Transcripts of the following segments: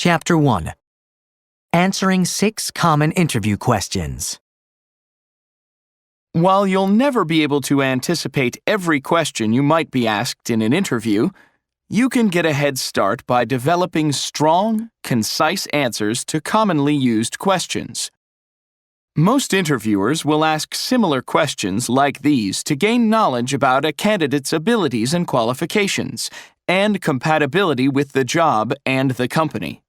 Chapter 1. Answering 6 Common Interview Questions. While you'll never be able to anticipate every question you might be asked in an interview, you can get a head start by developing strong, concise answers to commonly used questions. Most interviewers will ask similar questions like these to gain knowledge about a candidate's abilities and qualifications, and compatibility with the job and the company.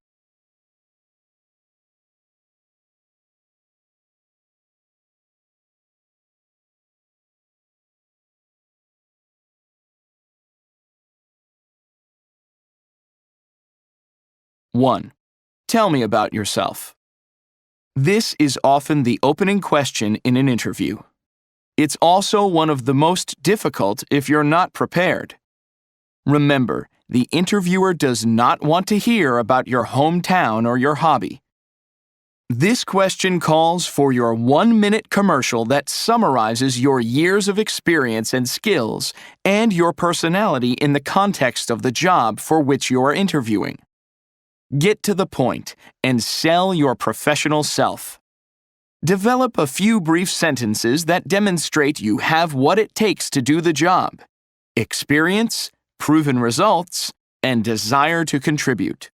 One, tell me about yourself. This is often the opening question in an interview. It's also one of the most difficult if you're not prepared. Remember, the interviewer does not want to hear about your hometown or your hobby. This question calls for your 1-minute commercial that summarizes your years of experience and skills and your personality in the context of the job for which you are interviewing. Get to the point and sell your professional self. Develop a few brief sentences that demonstrate you have what it takes to do the job: experience, proven results, and desire to contribute.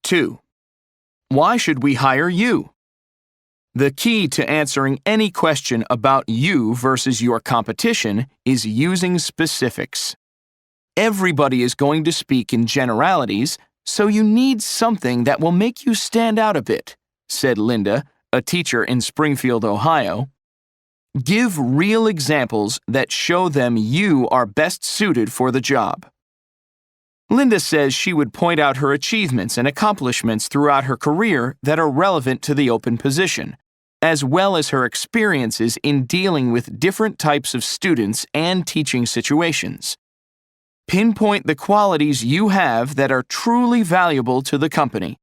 Two, why should we hire you? The key to answering any question about you versus your competition is using specifics. Everybody is going to speak in generalities, so you need something that will make you stand out a bit, said Linda, a teacher in Springfield, Ohio. Give real examples that show them you are best suited for the job. Linda says she would point out her achievements and accomplishments throughout her career that are relevant to the open position, as well as her experiences in dealing with different types of students and teaching situations. Pinpoint the qualities you have that are truly valuable to the company.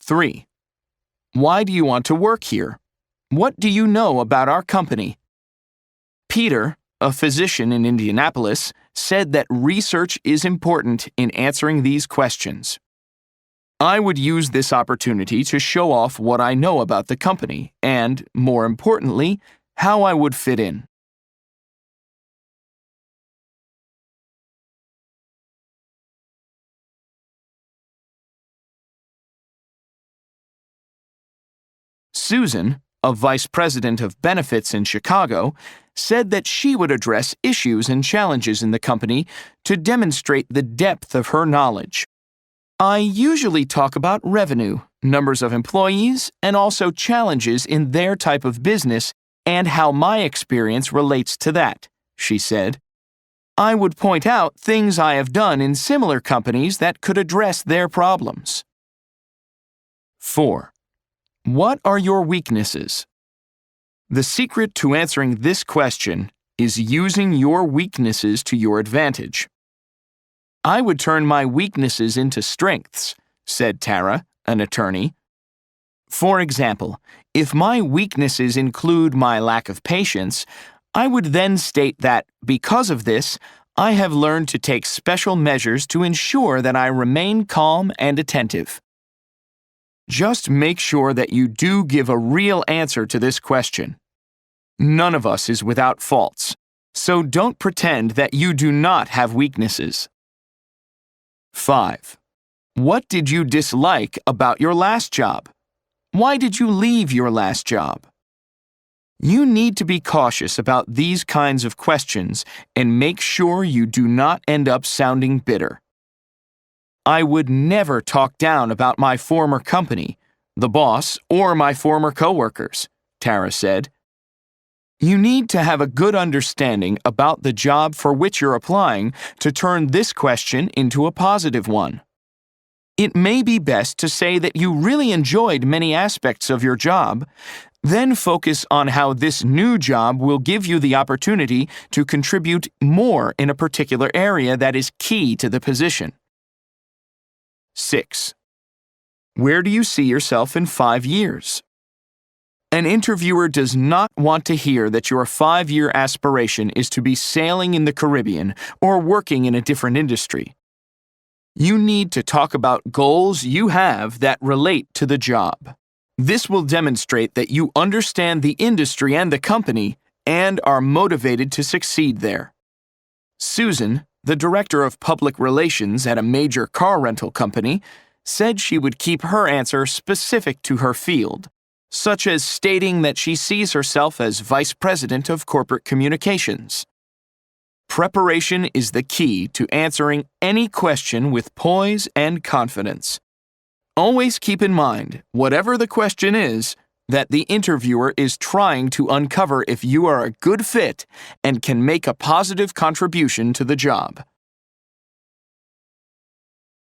Three, why do you want to work here? What do you know about our company? Peter, a physician in Indianapolis, said that research is important in answering these questions. I would use this opportunity to show off what I know about the company and, more importantly, how I would fit in. Susan, a vice president of benefits in Chicago, said that she would address issues and challenges in the company to demonstrate the depth of her knowledge. I usually talk about revenue, numbers of employees, and also challenges in their type of business and how my experience relates to that, she said. I would point out things I have done in similar companies that could address their problems. 4. What are your weaknesses? The secret to answering this question is using your weaknesses to your advantage. I would turn my weaknesses into strengths, said Tara, an attorney. For example, if my weaknesses include my lack of patience, I would then state that, because of this, I have learned to take special measures to ensure that I remain calm and attentive. Just make sure that you do give a real answer to this question. None of us is without faults, so don't pretend that you do not have weaknesses. 5. What did you dislike about your last job? Why did you leave your last job? You need to be cautious about these kinds of questions and make sure you do not end up sounding bitter. I would never talk down about my former company, the boss, or my former coworkers, Tara said. You need to have a good understanding about the job for which you're applying to turn this question into a positive one. It may be best to say that you really enjoyed many aspects of your job, then focus on how this new job will give you the opportunity to contribute more in a particular area that is key to the position. 6. Where do you see yourself in 5 years? An interviewer does not want to hear that your 5-year aspiration is to be sailing in the Caribbean or working in a different industry. You need to talk about goals you have that relate to the job. This will demonstrate that you understand the industry and the company and are motivated to succeed there. Susan, the director of public relations at a major car rental company, said she would keep her answer specific to her field, such as stating that she sees herself as vice president of corporate communications. Preparation is the key to answering any question with poise and confidence. Always keep in mind, whatever the question is, that the interviewer is trying to uncover if you are a good fit and can make a positive contribution to the job.